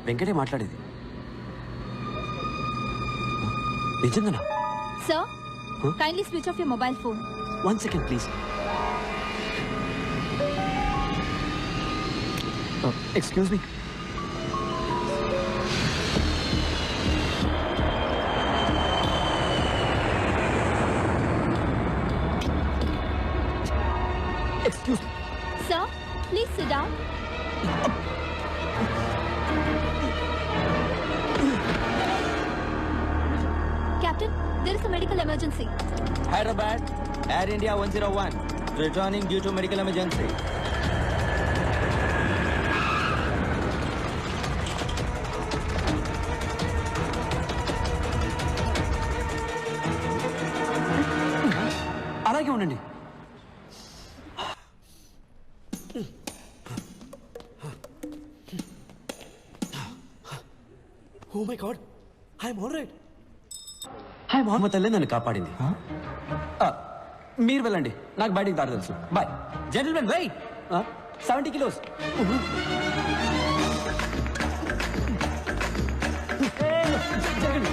వెంకటే మాట్లాడేది. నిజంగానా? Sir, kindly switch off your mobile phone. 1 second please. Excuse me. Excuse me. Sir, please sit down. Captain, there is a medical emergency. Hyderabad, Air India 101, returning due to medical emergency. అలాగే ఉండండి. Oh my God, I'm all right. Hi Mohammed తల్లి నన్ను కాపాడింది. మీరు వెళ్ళండి, నాకు బయటికి దారి తెలుసు. బాయ్. Gentlemen, wait! 70 kilos. జరగండి.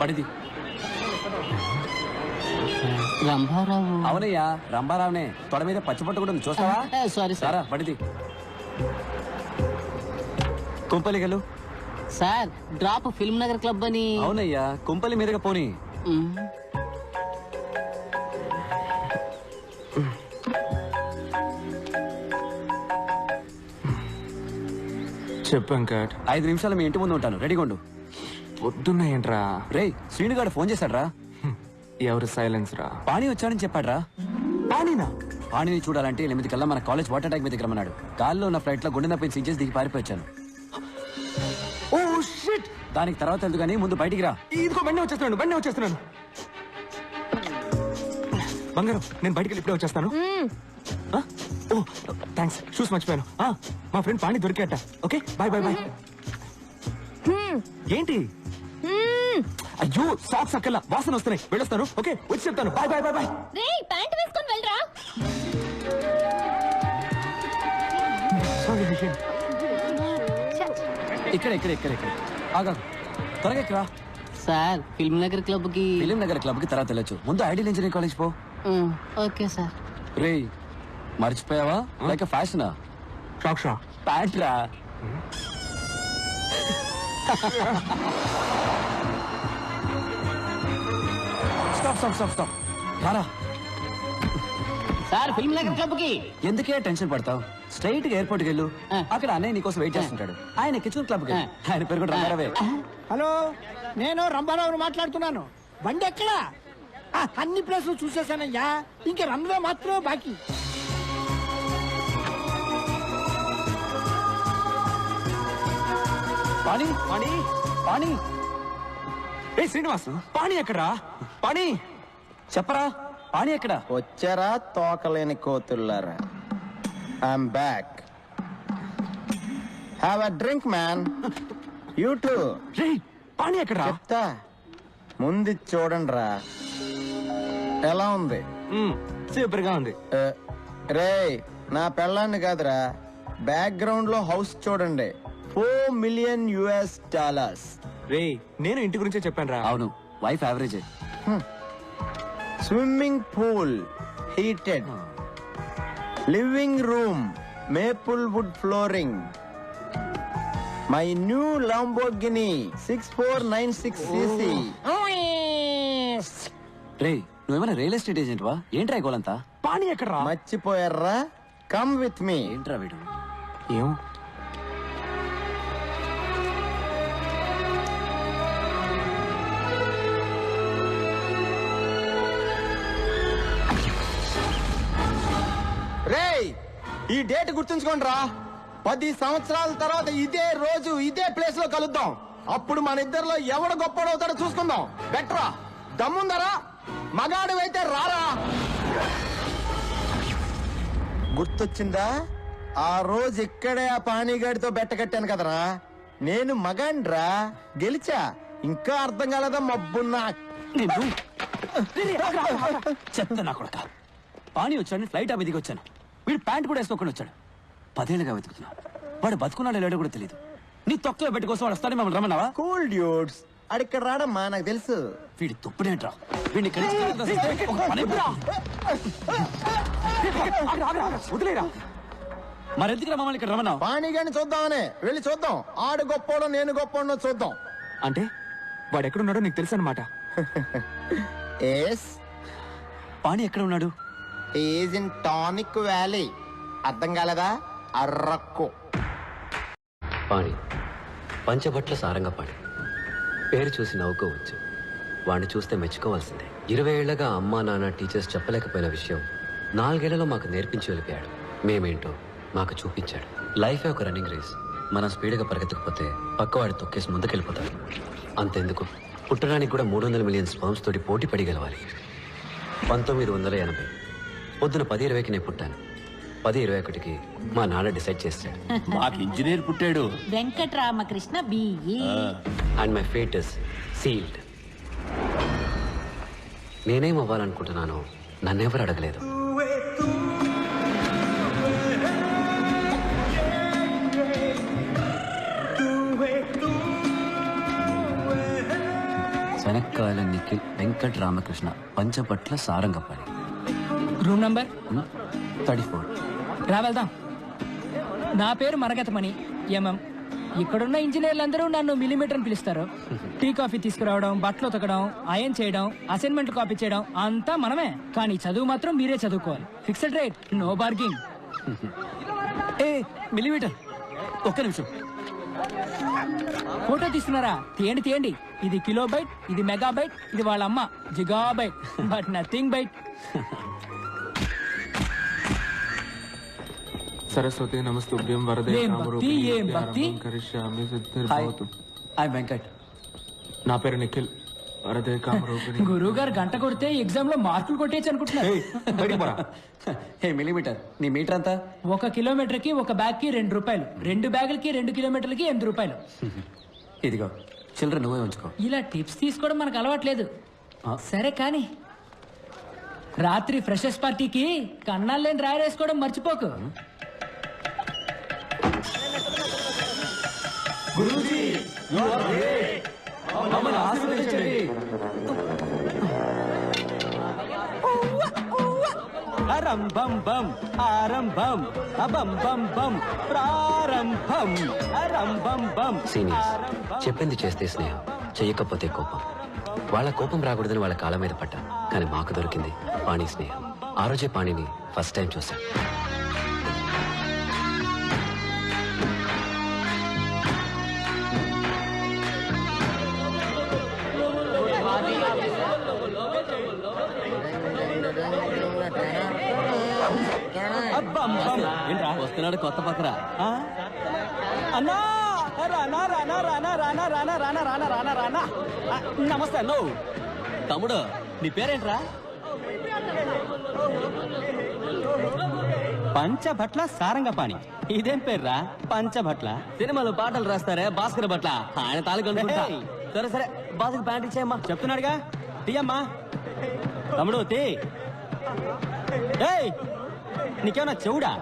పడిది. రంభారావు. అవునయ్యా, రంభారావునే. తొడ మీద పచ్చిపట్టు కూడా ఉంది, చూస్తావా? సారీ సారా పడిది. కుంపలిగలు. Sir, drop Film Nagar club అని. అవునయ్యా, కుంపలి మీదుగా పోనీ. చెప్పు వెంకట్. 5 నిమిషాలు మీ ఇంటి ముందు ఉంటాను, రెడీగా ఉండు. పొద్దున్న ఏంట్రా? రే, శ్రీనుగాడు ఫోన్ చేశాడ్రా. ఎవరు సైలెన్స్ రా? పాణి వచ్చాడని చెప్పాడ్రా. పానీనా? పాణిని చూడాలంటే 8 కల్లా మన కాలేజ్ వాటర్ ట్యాంక్ మీదకి రమ్మన్నాడు. గాల్లో ఉన్న ఫ్లైట్ లో గుండె నొప్పిని సీజెస్ దిగి పారిపోయాను. Oh shit. దానికి తర్వాత వెళ్తూ కానీ ముందు బయటికి రా. ఇదిగో బండి వచ్చేస్తున్నాను. బంగారం, నేను బయటికి ఇప్పుడే వచ్చేస్తాను. ఓ థ్యాంక్స్, షూస్ మర్చిపోయాను. మా ఫ్రెండ్ పాణి దొరికాట. Okay, bye. ఏంటి? అయ్యో, సాక్స్ అక్కల వాసన వస్తున్నాయి, వెళ్ళొస్తాను. ఓకే, వచ్చి చెప్తాను. బాయ్. రేయ్, ప్యాంట్ వేసుకొని వెళ్ళరా. సారీ. ఇక్కడ ఆగా, త్వరగా ఎక్కరా. సార్, ఫిల్మ్ నగర్ క్లబ్ కి. ఫిలిం నగర్ క్లబ్ కి తర్వాత వెళ్ళొచ్చు. ముందు ఐడియల్ ఇంజనీరింగ్ కాలేజ్ పో. Okay sir. రే, మర్చిపోయావా? లైక్ ఫ్యాషనా? షా ప్యాంట్ రా. స్టాప్. రారా. సార్, ఫిల్మ్ నగర్ క్లబ్ కి. ఎందుకే టెన్షన్ పడతావు? స్ట్రైట్ గా ఎయిర్పోర్ట్ కి వెళ్ళు. అక్కడ అన్నయ్య నీకోసం వెయిట్ చేస్తుంటాడు. ఆయన కిచెన్ క్లబ్ కి. ఆయన పేరు కూడా రంగారావే. హలో, నేను రంభారావుని మాట్లాడుతున్నాను. బండి ఎక్కడా? అన్ని ప్లేసులు చూసేసానయ్యా, ఇంకా రన్వే మాత్రమే బాకీ. పాణి. ఏ శ్రీనివాస్, పాణి ఎక్కడా? పాణి చెప్పరా, పాణి ఎక్కడ? వచ్చారా తోకలేని కోతుల్లారా? I'm back. Have a drink man. You too. రే, పాణి ఎక్కడా? చెప్తా, ముందు చూడండి రా. ఎలా ఉంది? సూపర్ గా ఉంది. రే, నా పెళ్ళాన్ని కాదురా, బ్యాక్గ్రౌండ్ లో హౌస్ చూడండి. $4 million. రే, నేను ఇంటి గురించే చెప్పాను రా. అవును, wife average. Swimming pool heated, living room maple wood flooring, my new Lamborghini 6496cc. రే, నువ్వేమైనా రియల్ ఎస్టేట్ ఏజెంట్ వా? ఏంట్రా ఈ గోలంతా? పాణి ఎక్కడా? మర్చిపోయారా? Come with me. ఏంట్రా వీడు? ఏం? రేయ్, ఈ డేట్ గుర్తుంచుకోండి రా. 10 సంవత్సరాల తర్వాత ఇదే రోజు ఇదే ప్లేస్ లో కలుద్దాం. అప్పుడు మన ఇద్దరిలో ఎవడు గొప్పడవుతాడో చూసుకుందాం. బెటరా? దమ్ముందరా? మగాడు అయితే రారా. గుర్తొచ్చిందా? ఆ రోజు ఇక్కడే ఆ పానీగాడితో బెట్ట కట్టాను కదరా. నేను మగాండ్రా, గెలిచా. ఇంకా అర్థం కాలేదా మబ్బున్నా? చెత్త నా కొడక. పానీ వచ్చాడు, ఫ్లైట్ అవి దిగి వచ్చాను. వీడు ప్యాంట్ కూడా వేసుకోకుండా వచ్చాడు. 10 ఏళ్ళుగా వెతుకుతున్నా. వాడు బతుకున్నాడో లేడో కూడా తెలియదు. నీ తొక్కలో పెట్టి కోసం వాడు వస్తానే మమ్మల్ని రమ్మన్నావా? కూల్ డ్యూడ్స్, అడిక్కడ రాడమ్మా, నాకు తెలుసు. వీడి తుప్పుడేంట్రా? వీడిని ఇక్కడి నుంచి ఒక పని ఇవ్వరా? వదిలేరా? మరెందుకురా మమ్మల్ని ఇక్కడ రమ్మన్నావు? పానీగాడిని చూద్దామనే వెళ్ళి చూద్దాం. ఆడు గొప్పోడో నేను గొప్పోడో చూద్దాం. అంటే వాడు ఎక్కడున్నాడో నీకు తెలుసు అనమాట. ఎస్, పానీ ఎక్కడ ఉన్నాడు? Is in tonic valley. అర్థం కాలేదా? అర్రక్కు. పాణి పంచభట్ల సారంగపాణి. పేరు చూసి నవ్వుకోవచ్చు, వాడిని చూస్తే మెచ్చుకోవాల్సిందే. 20 ఏళ్లగా అమ్మా నాన్న టీచర్స్ చెప్పలేకపోయిన విషయం 4 ఏళ్లలో మాకు నేర్పించి వెళ్ళిపోయాడు. మేమేంటో మాకు చూపించాడు. లైఫే ఒక రన్నింగ్ రేస్. మనం స్పీడ్గా పరిగెత్తకపోతే పక్కవాడి తొక్కేసి ముందుకెళ్ళిపోతాడు. అంతెందుకు, పుట్టడానికి కూడా 300 మిలియన్ స్పర్మ్స్ తోటి పోటీ పడి గెలవాలి. 1980 పొద్దున 10:20కి నేను పుట్టాను. 10:21కి మా నాన్న డిసైడ్ చేశాడు. మాకు ఇంజనీర్ పుట్టాడు. Venkataramakrishna BE. And my fate is sealed. నేనేం అవ్వాలనుకుంటున్నానో నన్నెవరు అడగలేదు. శనక్కాయల నిఖిల్ వెంకట్ రామకృష్ణ పంచపట్ల సారంగపాణి. Room number 34. రా వెళ్దాం. నా పేరు మరగతమణి ఎంఎం. ఇక్కడున్న ఇంజనీర్లందరూ నన్ను మిల్లీమీటర్ అని పిలుస్తారు. టీ కాఫీ తీసుకురావడం, బట్టలు ఉతకడం, అయన్ చేయడం, అసైన్మెంట్ కాపీ చేయడం అంతా మనమే. కానీ చదువు మాత్రం మీరే చదువుకోవాలి. Fixed rate, no bargaining. ఏ మిల్లీమీటర్, ఒక్క నిమిషం. ఫోటో తీస్తున్నారా? తీయండి తీయండి. ఇది కిలోబైట్, ఇది మెగాబైట్, ఇది వాళ్ళ అమ్మ gigabyte, but nothing bite. Saraswati నమస్తుభ్యం వరదే ఏం భక్తి, కామరూపిణి ఏం భక్తి. కరిష్యామి హాయ్, సిద్ధిర్భవతు. ఐ వెంకట్. నా పేరు నిఖిల్. వరదే కామరూపిణి. గురువు గారు గంట కొడితే ఎగ్జామ్ లో మార్కులు కొట్టేయచ్చు అనుకుంటున్నారు. ఏయ్, బయటికి పోరా. హే మిల్లీమీటర్, నీ మీటర్ అంతా? 1 కిలోమీటర్ కి 1 బ్యాగ్ కి 2 రూపాయలు, 2 బ్యాగులకి 2 కిలోమీటర్లకి 8 రూపాయలు. ఇదిగో చిల్లర నువ్వే ఉంచుకో. ఇలా టిప్స్ తీసుకోవడం మనకు అలవాట్లేదు. ఆ. సరే కానీ రాత్రి ఫ్రెషర్స్ పార్టీకి కన్నాలు లేని రాయరేసుకోవడం మర్చిపోకు. అరంభం బం ఆరంభం అబం బం బం ప్రారంభం అరంభం బం. సీనియర్స్ చెప్పింది చేస్తే స్నేహం, చెయ్యకపోతే కోపం. వాళ్ళ కోపం రాకూడదని వాళ్ళ కాళ్ళ మీద పడ్డా, కానీ మాకు దొరికింది పాణి స్నేహం. ఆ రోజే పాణిని ఫస్ట్ టైం చూశాను. ఏంట్రా వస్తున్నాడు కొత్త పక్కరా. అన్నా రానా రానా రానా రానా రానా రానా రానా రానా రానా. నమస్తే అన్నో. తమ్ముడు నీ పేరేంట్రా? పంచభట్ల సారంగపాణి. ఇదేం పేర్రా పంచభట్ల? సినిమాలో పాటలు రాస్తారే భాస్కర్ భట్ల, ఆయన తాలూకు అనుకుంటా. ఏయ్. సరే సరే బాసుకు ప్యాంట్ ఇచ్చేయమ్మా. చెప్తున్నాడుగా, తీయమ్మా. తమ్ముడు తీ. ఏయ్, నీకేమన్నా చెవుడా?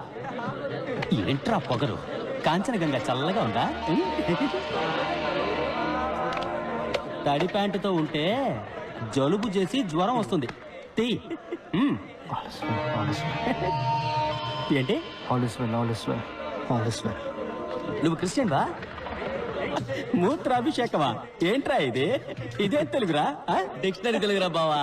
ఏంట్రా పొగరు? కాంచనగంగా చల్లగా ఉందా? తడి ప్యాంటుతో ఉంటే జలుబు చేసి జ్వరం వస్తుంది. తీ. ఏంటి? నువ్వు క్రిస్టియన్ వా? మూత్రాభిషేకమా? ఏంట్రా ఇది? ఇదే తెలుగురా? డిక్షనరీ తెలుగురా బావా.